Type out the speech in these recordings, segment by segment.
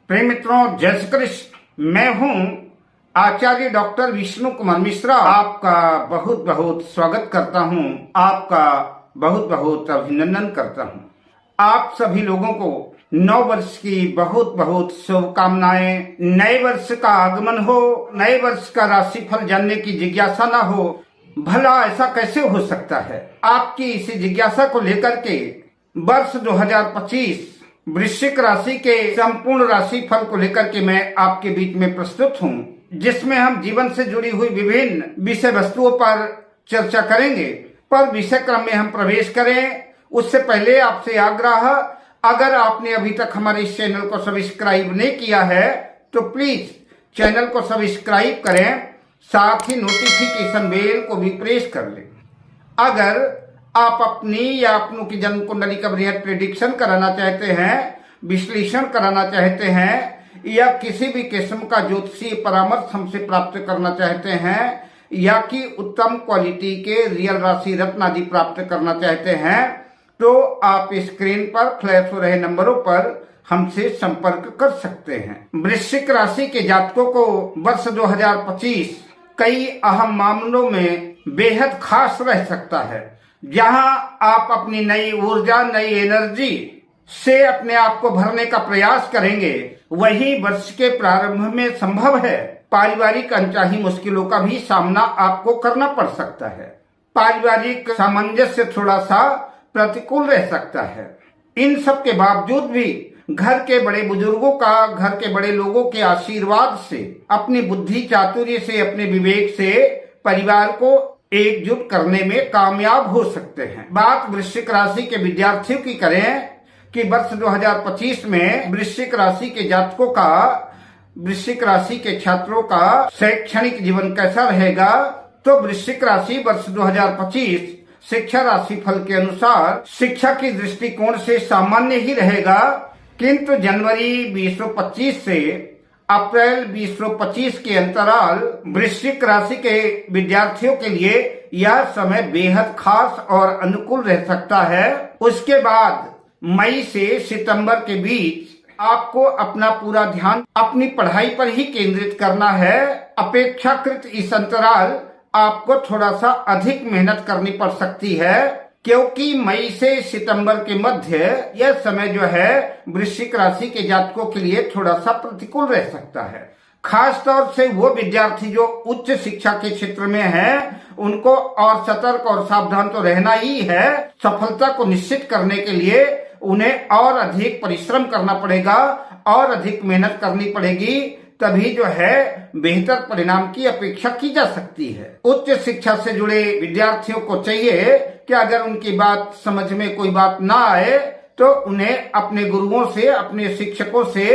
प्रिय मित्रों, जय श्री कृष्ण। मैं हूं आचार्य डॉक्टर विष्णु कुमार मिश्रा। आपका बहुत बहुत स्वागत करता हूं, आपका बहुत बहुत अभिनंदन करता हूं। आप सभी लोगों को नव वर्ष की बहुत बहुत शुभकामनाएं। नए वर्ष का आगमन हो, नए वर्ष का राशिफल जानने की जिज्ञासा ना हो, भला ऐसा कैसे हो सकता है? आपकी इसी जिज्ञासा को लेकर के वर्ष 2025 वृश्चिक राशि के संपूर्ण राशि फल को लेकर के मैं आपके बीच में प्रस्तुत हूँ, जिसमें हम जीवन से जुड़ी हुई विभिन्न विषय वस्तुओं पर चर्चा करेंगे। पर विषय क्रम में हम प्रवेश करें उससे पहले आपसे आग्रह, अगर आपने अभी तक हमारे इस चैनल को सब्सक्राइब नहीं किया है तो प्लीज चैनल को सब्सक्राइब करें, साथ ही नोटिफिकेशन बेल को भी प्रेस कर लें। अगर आप अपनी या अपनों की जन्म कुंडली का बृहद प्रेडिक्शन कराना चाहते हैं, विश्लेषण कराना चाहते हैं, या किसी भी किस्म का ज्योतिषीय परामर्श हमसे प्राप्त करना चाहते हैं, या कि उत्तम क्वालिटी के रियल राशि रत्न आदि प्राप्त करना चाहते हैं, तो आप स्क्रीन पर फ्लैश हो रहे नंबरों पर हमसे संपर्क कर सकते हैं। वृश्चिक राशि के जातकों को वर्ष 2025 कई अहम मामलों में बेहद खास रह सकता है, जहां आप अपनी नई ऊर्जा, नई एनर्जी से अपने आप को भरने का प्रयास करेंगे। वही वर्ष के प्रारंभ में संभव है पारिवारिक अनचाही मुश्किलों का भी सामना आपको करना पड़ सकता है। पारिवारिक सामंजस्य थोड़ा सा प्रतिकूल रह सकता है। इन सब के बावजूद भी घर के बड़े बुजुर्गों का, घर के बड़े लोगों के आशीर्वाद से, अपनी बुद्धि चातुर्य से, अपने विवेक से परिवार को एकजुट करने में कामयाब हो सकते हैं। बात वृश्चिक राशि के विद्यार्थियों की करें कि वर्ष 2025 में वृश्चिक राशि के जातकों का, वृश्चिक राशि के छात्रों का शैक्षणिक जीवन कैसा रहेगा, तो वृश्चिक राशि वर्ष 2025 शिक्षा राशि फल के अनुसार शिक्षा की दृष्टिकोण से सामान्य ही रहेगा, किंतु जनवरी 2025 से अप्रैल 2025 के अंतराल वृश्चिक राशि के विद्यार्थियों के लिए यह समय बेहद खास और अनुकूल रह सकता है। उसके बाद मई से सितंबर के बीच आपको अपना पूरा ध्यान अपनी पढ़ाई पर ही केंद्रित करना है। अपेक्षाकृत इस अंतराल आपको थोड़ा सा अधिक मेहनत करनी पड़ सकती है, क्योंकि मई से सितंबर के मध्य यह समय जो है वृश्चिक राशि के जातकों के लिए थोड़ा सा प्रतिकूल रह सकता है। खास तौर से वो विद्यार्थी जो उच्च शिक्षा के क्षेत्र में हैं, उनको और सतर्क और सावधान तो रहना ही है। सफलता को निश्चित करने के लिए उन्हें और अधिक परिश्रम करना पड़ेगा और अधिक मेहनत करनी पड़ेगी, तभी जो है बेहतर परिणाम की अपेक्षा की जा सकती है। उच्च शिक्षा से जुड़े विद्यार्थियों को चाहिए कि अगर उनकी बात समझ में कोई बात ना आए तो उन्हें अपने गुरुओं से, अपने शिक्षकों से,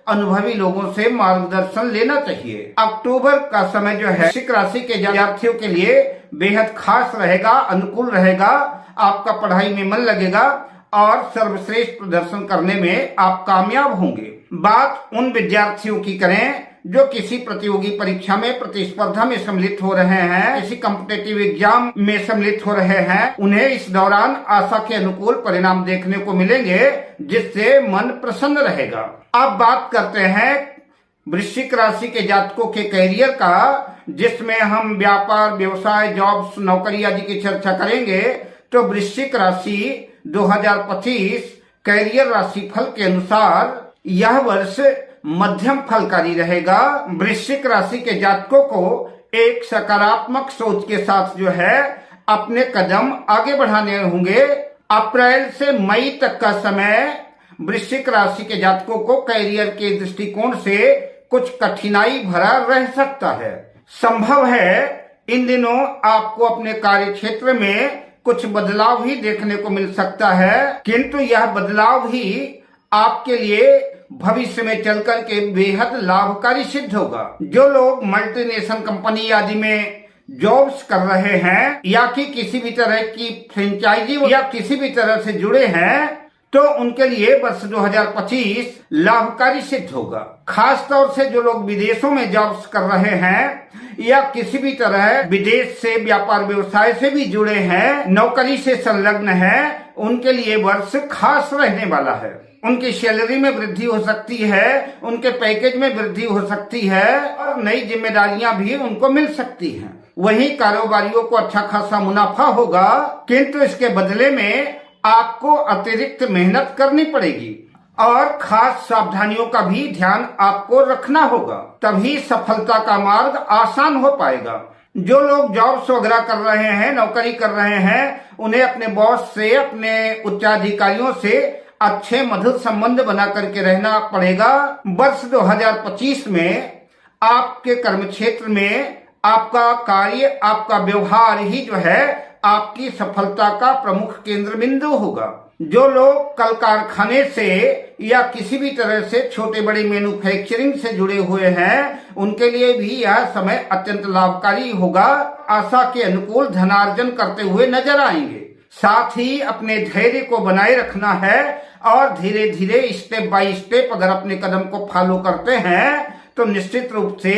अनुभवी लोगों से मार्गदर्शन लेना चाहिए। अक्टूबर का समय जो है वृश्चिक राशि के विद्यार्थियों के लिए बेहद खास रहेगा, अनुकूल रहेगा। आपका पढ़ाई में मन लगेगा और सर्वश्रेष्ठ प्रदर्शन करने में आप कामयाब होंगे। बात उन विद्यार्थियों की करें जो किसी प्रतियोगी परीक्षा में, प्रतिस्पर्धा में सम्मिलित हो रहे हैं, किसी कॉम्पिटिटिव एग्जाम में सम्मिलित हो रहे हैं, उन्हें इस दौरान आशा के अनुकूल परिणाम देखने को मिलेंगे, जिससे मन प्रसन्न रहेगा। अब बात करते हैं वृश्चिक राशि के जातकों के कैरियर का, जिसमें हम व्यापार, व्यवसाय, जॉब्स, नौकरी आदि की चर्चा करेंगे। तो वृश्चिक राशि 2025 कैरियर राशि फल के अनुसार यह वर्ष मध्यम फलकारी रहेगा। वृश्चिक राशि के जातकों को एक सकारात्मक सोच के साथ जो है अपने कदम आगे बढ़ाने होंगे। अप्रैल से मई तक का समय वृश्चिक राशि के जातकों को कैरियर के दृष्टिकोण से कुछ कठिनाई भरा रह सकता है। संभव है इन दिनों आपको अपने कार्य क्षेत्र में कुछ बदलाव ही देखने को मिल सकता है, किंतु यह बदलाव ही आपके लिए भविष्य में चलकर के बेहद लाभकारी सिद्ध होगा। जो लोग मल्टीनेशनल कंपनी आदि में जॉब्स कर रहे हैं, या कि किसी भी तरह की फ्रेंचाइजी या किसी भी तरह से जुड़े हैं, तो उनके लिए वर्ष 2025 लाभकारी सिद्ध होगा। खास तौर से जो लोग विदेशों में जॉब्स कर रहे हैं या किसी भी तरह विदेश से व्यापार व्यवसाय से भी जुड़े हैं, नौकरी से संलग्न हैं, उनके लिए वर्ष खास रहने वाला है। उनकी सैलरी में वृद्धि हो सकती है, उनके पैकेज में वृद्धि हो सकती है और नई जिम्मेदारियां भी उनको मिल सकती हैं। वहीं कारोबारियों को अच्छा खासा मुनाफा होगा, किंतु इसके बदले में आपको अतिरिक्त मेहनत करनी पड़ेगी और खास सावधानियों का भी ध्यान आपको रखना होगा, तभी सफलता का मार्ग आसान हो पाएगा। जो लोग जॉब्स वगैरह कर रहे हैं, नौकरी कर रहे हैं, उन्हें अपने बॉस से, अपने उच्चाधिकारियों से अच्छे मधुर संबंध बना करके रहना पड़ेगा। वर्ष 2025 में आपके कर्म क्षेत्र में आपका कार्य, आपका व्यवहार ही जो है आपकी सफलता का प्रमुख केंद्र बिंदु होगा। जो लोग कल कारखाने से या किसी भी तरह से छोटे बड़े मैन्युफैक्चरिंग से जुड़े हुए हैं, उनके लिए भी यह समय अत्यंत लाभकारी होगा। आशा के अनुकूल धनार्जन करते हुए नजर आएंगे। साथ ही अपने धैर्य को बनाए रखना है और धीरे धीरे स्टेप बाय स्टेप अगर अपने कदम को फॉलो करते हैं तो निश्चित रूप से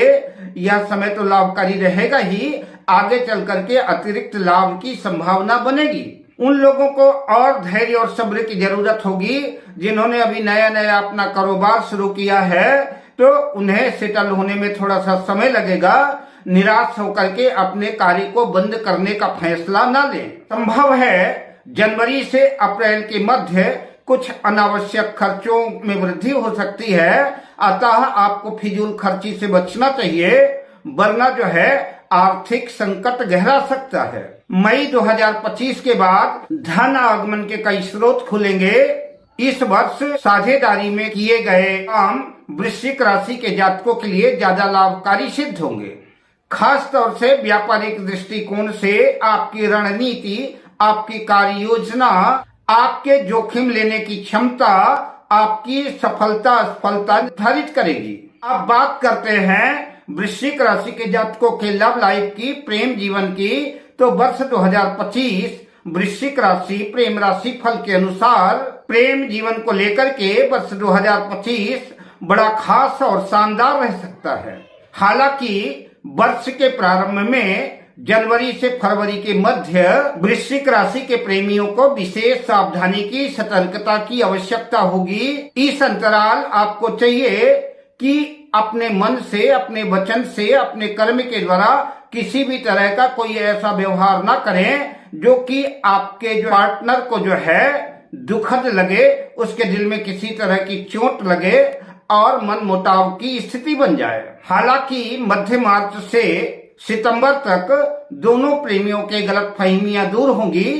यह समय तो लाभकारी रहेगा ही, आगे चल करके अतिरिक्त लाभ की संभावना बनेगी। उन लोगों को और धैर्य और सब्र की जरूरत होगी जिन्होंने अभी नया नया अपना कारोबार शुरू किया है, तो उन्हें सेटल होने में थोड़ा सा समय लगेगा। निराश होकर के अपने कार्य को बंद करने का फैसला न लें। संभव है जनवरी से अप्रैल के मध्य कुछ अनावश्यक खर्चों में वृद्धि हो सकती है, अतः आपको फिजूल खर्ची से बचना चाहिए, वरना जो है आर्थिक संकट गहरा सकता है। मई 2025 के बाद धन आगमन के कई स्रोत खुलेंगे। इस वर्ष साझेदारी में किए गए काम वृश्चिक राशि के जातकों के लिए ज्यादा लाभकारी सिद्ध होंगे। खास तौर से व्यापारिक दृष्टिकोण से आपकी रणनीति, आपकी कार्य योजना, आपके जोखिम लेने की क्षमता आपकी सफलता असफलता निर्धारित करेगी। अब बात करते हैं वृश्चिक राशि के जातकों के लव लाइफ की, प्रेम जीवन की, तो वर्ष 2025 वृश्चिक राशि प्रेम राशि फल के अनुसार प्रेम जीवन को लेकर के वर्ष 2025 बड़ा खास और शानदार रह सकता है। हालांकि वर्ष के प्रारंभ में जनवरी से फरवरी के मध्य वृश्चिक राशि के प्रेमियों को विशेष सावधानी की, सतर्कता की आवश्यकता होगी। इस अंतराल आपको चाहिए कि अपने मन से, अपने वचन से, अपने कर्म के द्वारा किसी भी तरह का कोई ऐसा व्यवहार ना करें जो कि आपके जो पार्टनर को जो है दुखद लगे, उसके दिल में किसी तरह की चोट लगे और मन मुटाव की स्थिति बन जाए। हालांकि मध्य मार्च से सितंबर तक दोनों प्रेमियों के गलतफहमियां दूर होंगी,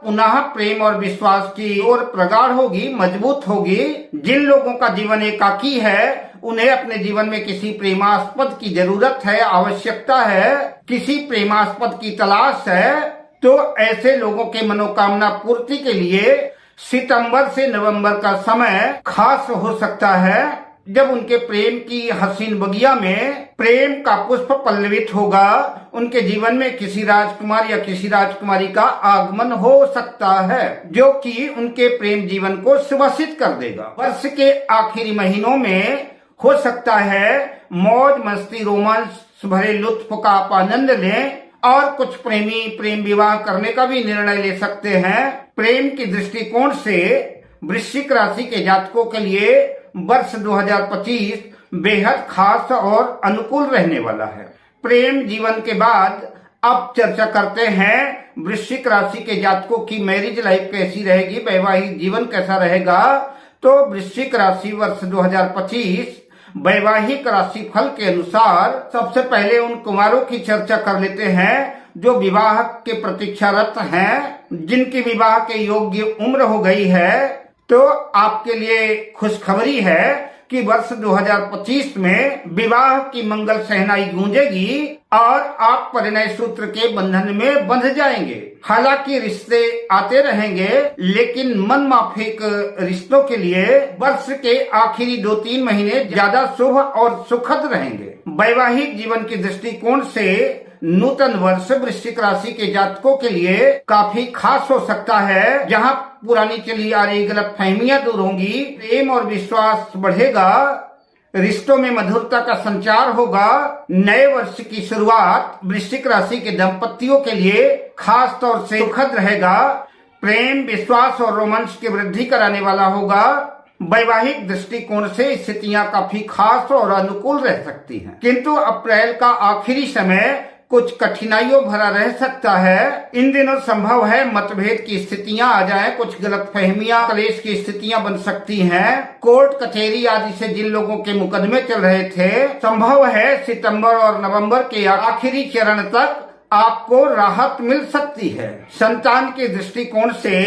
पुनः प्रेम और विश्वास की ओर प्रगाढ़ होगी, मजबूत होगी। जिन लोगों का जीवन एकाकी है, उन्हें अपने जीवन में किसी प्रेमास्पद की जरूरत है, आवश्यकता है, किसी प्रेमास्पद की तलाश है, तो ऐसे लोगों के मनोकामना पूर्ति के लिए सितंबर से नवंबर का समय खास हो सकता है, जब उनके प्रेम की हसीन बगिया में प्रेम का पुष्प पल्लवित होगा। उनके जीवन में किसी राजकुमार या किसी राजकुमारी का आगमन हो सकता है, जो कि उनके प्रेम जीवन को सुभसित कर देगा। वर्ष के आखिरी महीनों में हो सकता है मौज मस्ती, रोमांस भरे लुत्फ का आप आनंद लें और कुछ प्रेमी प्रेम विवाह करने का भी निर्णय ले सकते हैं। प्रेम की दृष्टिकोण से वृश्चिक राशि के जातकों के लिए वर्ष 2025 बेहद खास और अनुकूल रहने वाला है। प्रेम जीवन के बाद अब चर्चा करते हैं वृश्चिक राशि के जातकों की मैरिज लाइफ कैसी रहेगी, वैवाहिक जीवन कैसा रहेगा। तो वृश्चिक राशि वर्ष 2025 वैवाहिक राशि फल के अनुसार सबसे पहले उन कुमारों की चर्चा कर लेते हैं जो विवाह के प्रतीक्षारत हैं, जिनकी विवाह के योग्य उम्र हो गई है। तो आपके लिए खुशखबरी है कि वर्ष 2025 में विवाह की मंगल सहनाई गूंजेगी और आप परिणय सूत्र के बंधन में बंध जाएंगे। हालांकि रिश्ते आते रहेंगे, लेकिन मन माफिक रिश्तों के लिए वर्ष के आखिरी 2-3 महीने ज्यादा शुभ और सुखद रहेंगे। वैवाहिक जीवन की दृष्टिकोण से नूतन वर्ष वृश्चिक राशि के जातकों के लिए काफी खास हो सकता है, जहां पुरानी चली आ रही गलतफहमियां दूर होंगी, प्रेम और विश्वास बढ़ेगा, रिश्तों में मधुरता का संचार होगा। नए वर्ष की शुरुआत वृश्चिक राशि के दंपतियों के लिए खास तौर से सुखद रहेगा। प्रेम, विश्वास और रोमांस की वृद्धि कराने वाला होगा। वैवाहिक दृष्टिकोण से स्थितियां काफी खास और अनुकूल रह सकती हैं, किंतु अप्रैल का आखिरी समय कुछ कठिनाइयों भरा रह सकता है। इन दिनों संभव है मतभेद की स्थितियां आ जाए, कुछ गलतफहमियां, क्लेश की स्थितियां बन सकती हैं। कोर्ट कचहरी आदि से जिन लोगों के मुकदमे चल रहे थे, संभव है सितंबर और नवंबर के आखिरी चरण तक आपको राहत मिल सकती है। संतान के दृष्टिकोण से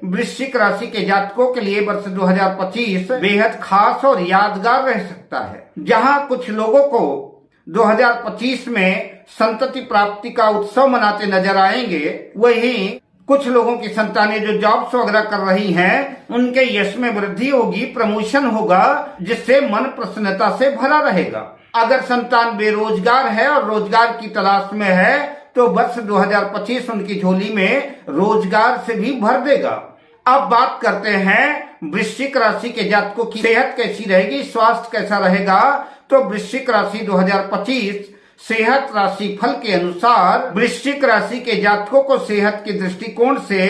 वृश्चिक राशि के जातकों के लिए वर्ष 2025 बेहद खास और यादगार रह सकता है। जहां कुछ लोगों को 2025 में संतति प्राप्ति का उत्सव मनाते नजर आएंगे, वहीं कुछ लोगों की संतानें जो जॉब्स वगैरह कर रही हैं, उनके यश में वृद्धि होगी, प्रमोशन होगा, जिससे मन प्रसन्नता से भरा रहेगा। अगर संतान बेरोजगार है और रोजगार की तलाश में है, तो वर्ष 2025 उनकी झोली में रोजगार से भी भर देगा। अब बात करते हैं वृश्चिक राशि के जातकों की सेहत कैसी रहेगी, स्वास्थ्य कैसा रहेगा। तो वृश्चिक राशि 2025 सेहत राशि फल के अनुसार वृश्चिक राशि के जातकों को सेहत के दृष्टिकोण से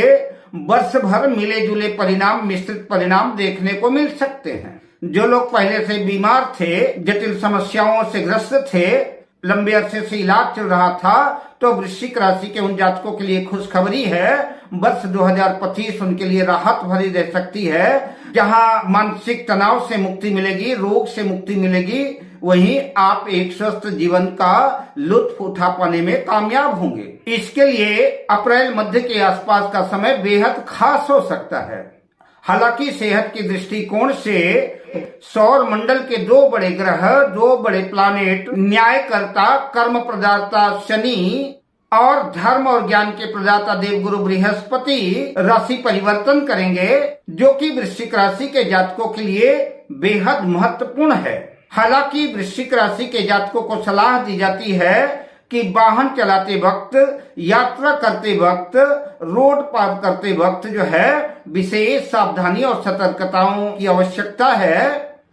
वर्ष भर मिले जुले परिणाम, मिश्रित परिणाम देखने को मिल सकते हैं। जो लोग पहले से बीमार थे, जटिल समस्याओं से ग्रस्त थे, लंबे अरसे से इलाज चल रहा था, तो वृश्चिक राशि के उन जातकों के लिए खुशखबरी है। वर्ष 2025 उनके लिए राहत भरी रह सकती है। जहां मानसिक तनाव से मुक्ति मिलेगी, रोग से मुक्ति मिलेगी, वहीं आप एक स्वस्थ जीवन का लुत्फ उठा पाने में कामयाब होंगे। इसके लिए अप्रैल मध्य के आसपास का समय बेहद खास हो सकता है। हालांकि सेहत के दृष्टिकोण से सौर मंडल के दो बड़े ग्रह, दो बड़े प्लानेट, न्यायकर्ता, कर्म प्रदाता शनि और धर्म और ज्ञान के प्रदाता देवगुरु बृहस्पति राशि परिवर्तन करेंगे, जो कि वृश्चिक राशि के जातकों के लिए बेहद महत्वपूर्ण है। हालांकि वृश्चिक राशि के जातकों को सलाह दी जाती है कि वाहन चलाते वक्त, यात्रा करते वक्त, रोड पार करते वक्त जो है विशेष सावधानी और सतर्कताओं की आवश्यकता है।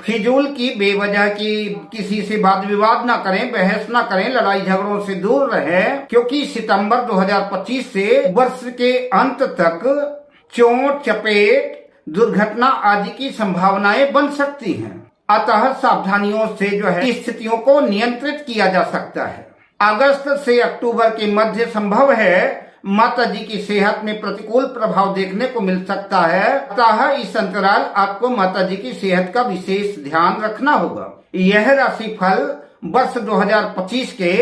फिजूल की, बेवजह की किसी से वाद विवाद ना करें, बहस ना करें, लड़ाई झगड़ों से दूर रहें, क्योंकि सितंबर 2025 से वर्ष के अंत तक चोट, चपेट, दुर्घटना आदि की संभावनाएं बन सकती हैं। अतः सावधानियों से जो है स्थितियों को नियंत्रित किया जा सकता है। अगस्त से अक्टूबर के मध्य संभव है माता जी की सेहत में प्रतिकूल प्रभाव देखने को मिल सकता है। अतः इस अंतराल आपको माता जी की सेहत का विशेष ध्यान रखना होगा। यह राशिफल वर्ष 2025 के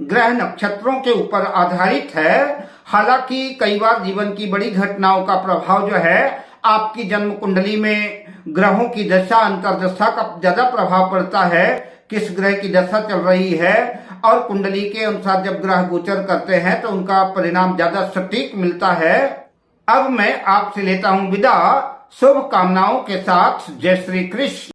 ग्रह नक्षत्रों के ऊपर आधारित है। हालांकि कई बार जीवन की बड़ी घटनाओं का प्रभाव जो है आपकी जन्म कुंडली में ग्रहों की दशा, अंतर्दशा का ज्यादा प्रभाव पड़ता है। किस ग्रह की दशा चल रही है और कुंडली के अनुसार जब ग्रह गोचर करते हैं तो उनका परिणाम ज्यादा सटीक मिलता है। अब मैं आपसे लेता हूं विदा, शुभ कामनाओं के साथ। जय श्री कृष्ण।